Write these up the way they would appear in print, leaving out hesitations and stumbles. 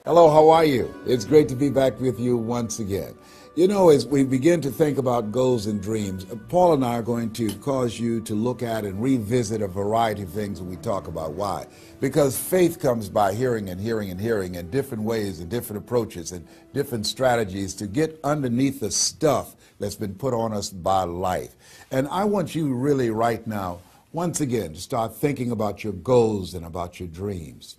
Hello, how are you? It's great to be back with you once again. You know, as we begin to think about goals and dreams, Paul and I are going to cause you to look at and revisit a variety of things that we talk about. Why? Because faith comes by hearing and hearing and hearing, and different ways and different approaches and different strategies to get underneath the stuff that's been put on us by life. And I want you really right now, once again, to start thinking about your goals and about your dreams.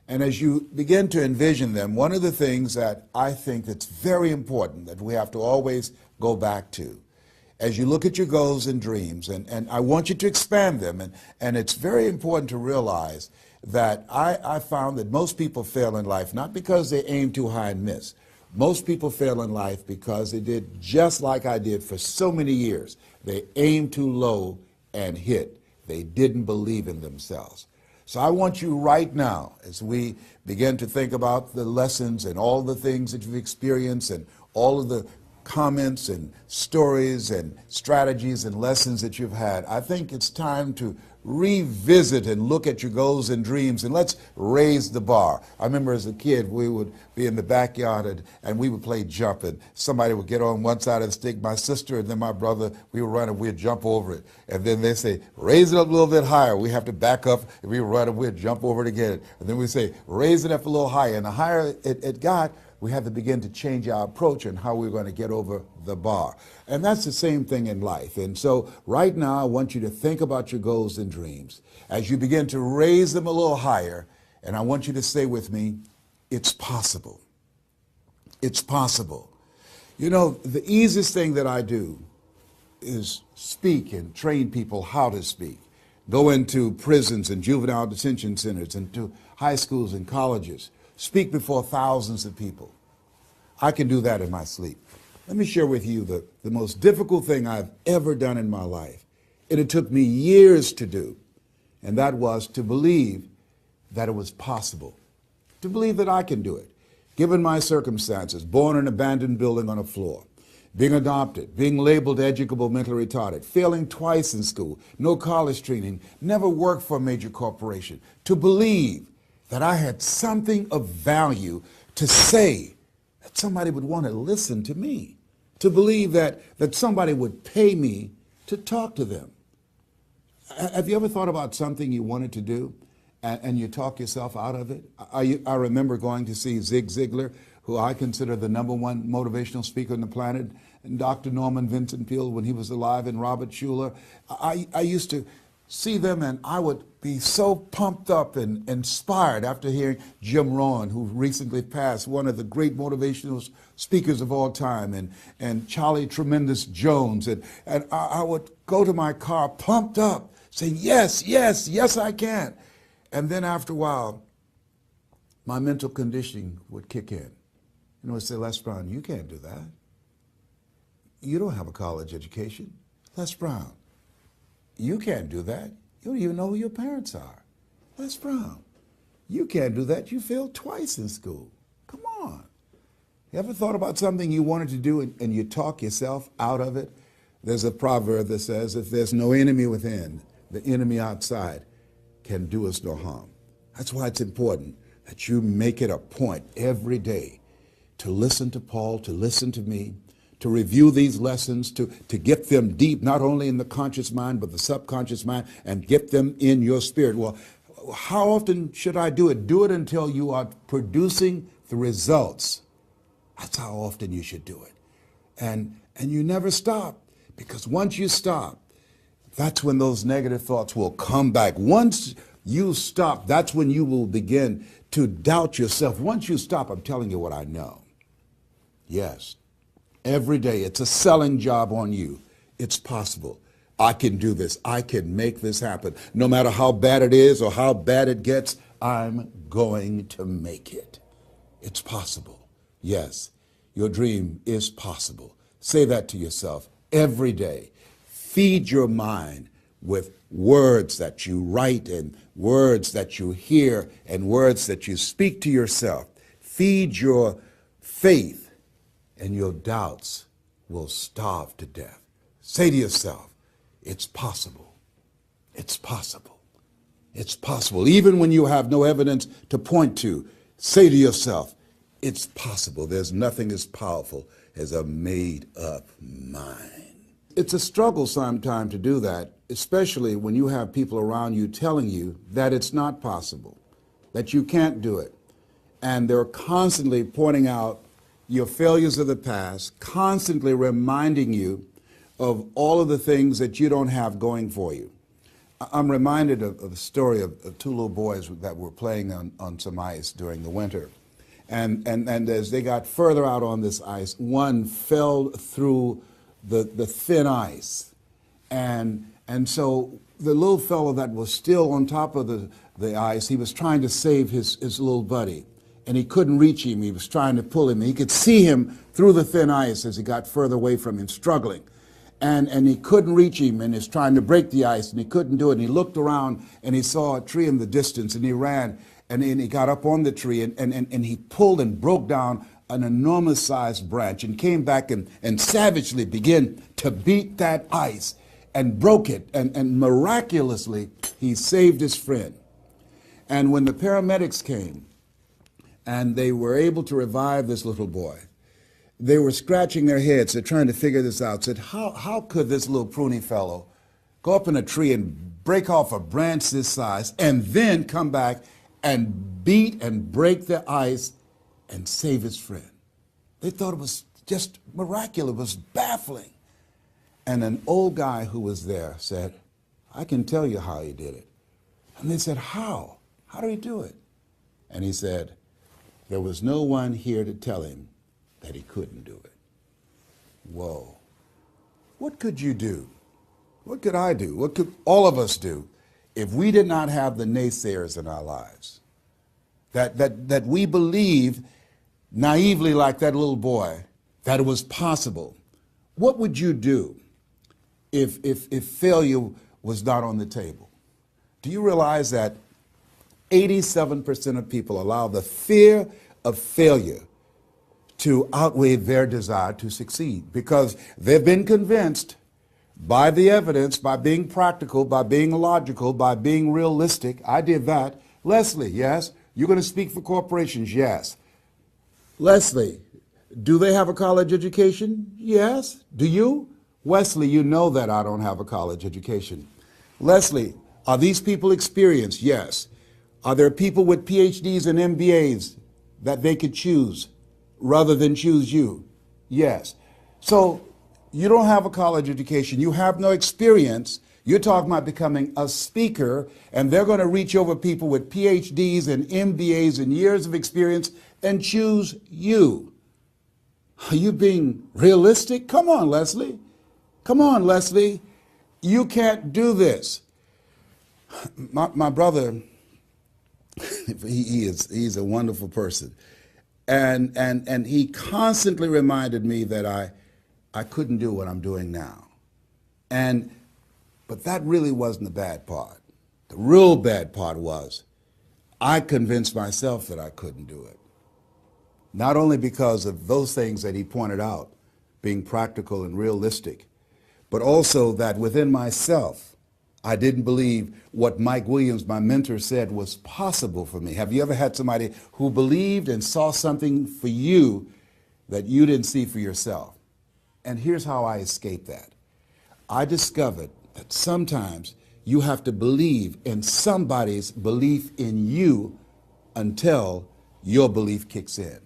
And as you begin to envision them, one of the things that I think that's very important that we have to always go back to, as you look at your goals and dreams, and I want you to expand them, and it's very important to realize that I found that most people fail in life, not because they aim too high and miss. Most people fail in life because they did just like I did for so many years. They aimed too low and hit. They didn't believe in themselves. So I want you right now, as we begin to think about the lessons and all the things that you've experienced and all of the comments and stories and strategies and lessons that you've had, I think it's time to revisit and look at your goals and dreams, and let's raise the bar. I remember as a kid, we would be in the backyard and we would play jump, and somebody would get on one side of the stick, my sister and then my brother, we would run and we'd jump over it. And then they say, raise it up a little bit higher. We have to back up and we would run and we'd jump over it again. And then we say, raise it up a little higher. And the higher it got, we had to begin to change our approach and how we're going to get over the bar. And that's the same thing in life. And so right now, I want you to think about your goals and dreams. As you begin to raise them a little higher, and I want you to say with me, it's possible. It's possible. You know, the easiest thing that I do is speak and train people how to speak. Go into prisons and juvenile detention centers and to high schools and colleges. Speak before thousands of people. I can do that in my sleep. Let me share with you the most difficult thing I've ever done in my life. And it took me years to do. And that was to believe that it was possible. To believe that I can do it. Given my circumstances, born in an abandoned building on a floor, being adopted, being labeled educable mentally retarded, failing twice in school, no college training, never worked for a major corporation. To believe that I had something of value to say, that somebody would want to listen to me, to believe that somebody would pay me to talk to them. Have you ever thought about something you wanted to do and you talk yourself out of it? I remember going to see Zig Ziglar, who I consider the #1 motivational speaker on the planet, and Dr. Norman Vincent Peale when he was alive, and Robert Schuller. I used to see them, and I would be so pumped up and inspired after hearing Jim Rohn, who recently passed, one of the great motivational speakers of all time, and Charlie Tremendous Jones. And I would go to my car pumped up, saying, yes, yes, yes, I can. And then after a while, my mental conditioning would kick in. And it would say, Les Brown, you can't do that. You don't have a college education. Les Brown, you can't do that. You don't even know who your parents are. Les Brown, you can't do that. You failed twice in school. Come on. You ever thought about something you wanted to do and you talk yourself out of it? There's a proverb that says, if there's no enemy within, the enemy outside can do us no harm. That's why it's important that you make it a point every day to listen to Paul, to listen to me, to review these lessons, to get them deep, not only in the conscious mind, but the subconscious mind, and get them in your spirit. Well, how often should I do it? Do it until you are producing the results. That's how often you should do it. And you never stop, because once you stop, that's when those negative thoughts will come back. Once you stop, that's when you will begin to doubt yourself. Once you stop, I'm telling you what I know. Yes. Every day, it's a selling job on you. It's possible. I can do this. I can make this happen. No matter how bad it is or how bad it gets, I'm going to make it. It's possible. Yes, your dream is possible. Say that to yourself every day. Feed your mind with words that you write and words that you hear and words that you speak to yourself. Feed your faith, and your doubts will starve to death. Say to yourself, it's possible. It's possible. It's possible. Even when you have no evidence to point to, say to yourself, It's possible. There's nothing as powerful as a made-up mind. It's a struggle sometimes to do that, especially when you have people around you telling you that it's not possible, that you can't do it. And they're constantly pointing out your failures of the past, constantly reminding you of all of the things that you don't have going for you. I'm reminded of the story of two little boys that were playing on some ice during the winter. And as they got further out on this ice, one fell through the thin ice. And so the little fellow that was still on top of the ice, he was trying to save his little buddy. And he couldn't reach him. He was trying to pull him. He could see him through the thin ice as he got further away from him, struggling. And he couldn't reach him, and he's trying to break the ice, and he couldn't do it. And he looked around, and he saw a tree in the distance, and he ran, and then he got up on the tree, and he pulled and broke down an enormous-sized branch and came back and savagely began to beat that ice and broke it. And miraculously, he saved his friend. And when the paramedics came, and they were able to revive this little boy, they were scratching their heads. They're trying to figure this out. Said, how could this little pruny fellow go up in a tree and break off a branch this size and then come back and beat and break the ice and save his friend? They thought it was just miraculous. It was baffling. And an old guy who was there said, I can tell you how he did it. And they said, how? How did he do it? And he said, there was no one here to tell him that he couldn't do it. Whoa. What could you do? What could I do? What could all of us do if we did not have the naysayers in our lives? That we believe naively, like that little boy, that it was possible. What would you do if failure was not on the table? Do you realize that 87% of people allow the fear of failure to outweigh their desire to succeed because they've been convinced by the evidence, by being practical, by being logical, by being realistic. I did that. Leslie, yes. You're going to speak for corporations? Yes. Leslie, do they have a college education? Yes. Do you? Wesley, you know that I don't have a college education. Leslie, are these people experienced? Yes. Are there people with PhDs and MBAs that they could choose rather than choose you? Yes. So you don't have a college education. You have no experience. You're talking about becoming a speaker, and they're going to reach over people with PhDs and MBAs and years of experience and choose you. Are you being realistic? Come on, Leslie. Come on, Leslie. You can't do this. My brother, he's a wonderful person. And he constantly reminded me that I couldn't do what I'm doing now. But that really wasn't the bad part. The real bad part was I convinced myself that I couldn't do it. Not only because of those things that he pointed out, being practical and realistic, but also that within myself, I didn't believe what Mike Williams, my mentor, said was possible for me. Have you ever had somebody who believed and saw something for you that you didn't see for yourself? And here's how I escaped that. I discovered that sometimes you have to believe in somebody's belief in you until your belief kicks in.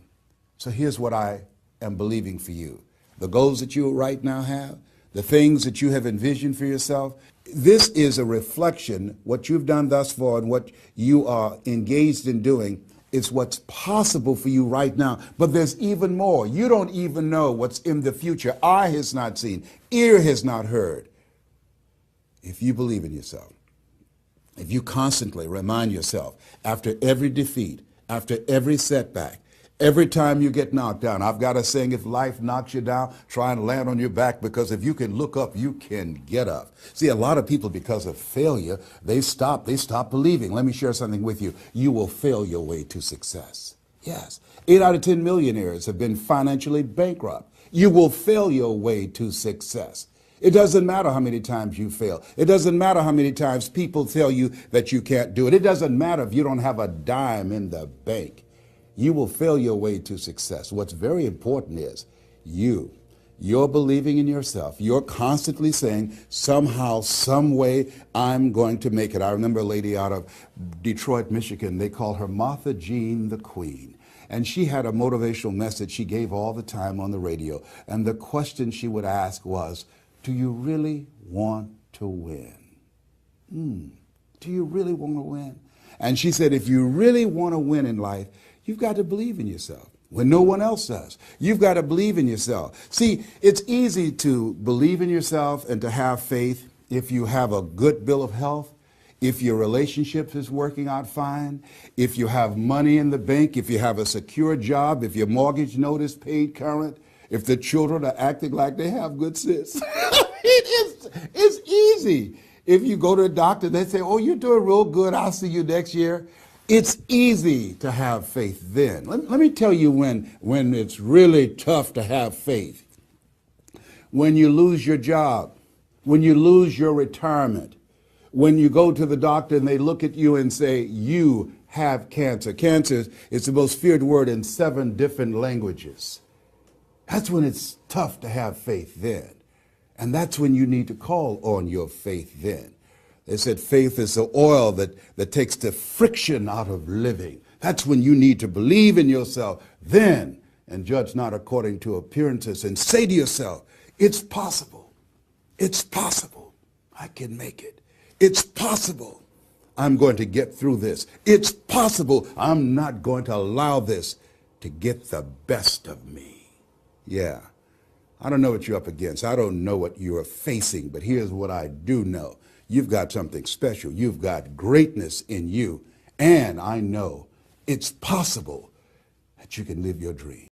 So here's what I am believing for you. The goals that you right now have, the things that you have envisioned for yourself, this is a reflection, what you've done thus far and what you are engaged in doing. It's what's possible for you right now. But there's even more. You don't even know what's in the future. Eye has not seen, ear has not heard. If you believe in yourself, if you constantly remind yourself after every defeat, after every setback, every time you get knocked down, I've got a saying, if life knocks you down, try and land on your back, because if you can look up, you can get up. See, a lot of people, because of failure, they stop believing. Let me share something with you. You will fail your way to success. Yes. 8 out of 10 millionaires have been financially bankrupt. You will fail your way to success. It doesn't matter how many times you fail. It doesn't matter how many times people tell you that you can't do it. It doesn't matter if you don't have a dime in the bank. you will fail your way to success. What's very important is you're believing in yourself. You're constantly saying, somehow, some way, I'm going to make it. I remember a lady out of Detroit, Michigan. They call her Martha Jean the Queen. And she had a motivational message she gave all the time on the radio. And the question she would ask was, do you really want to win? Do you really want to win? And she said, if you really want to win in life, you've got to believe in yourself when no one else does. You've got to believe in yourself. See, it's easy to believe in yourself and to have faith if you have a good bill of health, if your relationship is working out fine, if you have money in the bank, if you have a secure job, if your mortgage note is paid current, if the children are acting like they have good sense. It's easy. If you go to a doctor, they say, oh, you're doing real good, I'll see you next year. It's easy to have faith then. Let me tell you when it's really tough to have faith. When you lose your job, when you lose your retirement, when you go to the doctor and they look at you and say, you have cancer. Cancer is the most feared word in 7 different languages. That's when it's tough to have faith then. And that's when you need to call on your faith then. They said faith is the oil that takes the friction out of living. That's when you need to believe in yourself then and judge not according to appearances and say to yourself, it's possible. It's possible. I can make it. It's possible. I'm going to get through this. It's possible. I'm not going to allow this to get the best of me. Yeah. I don't know what you're up against. I don't know what you're facing, but here's what I do know. You've got something special. You've got greatness in you. And I know it's possible that you can live your dream.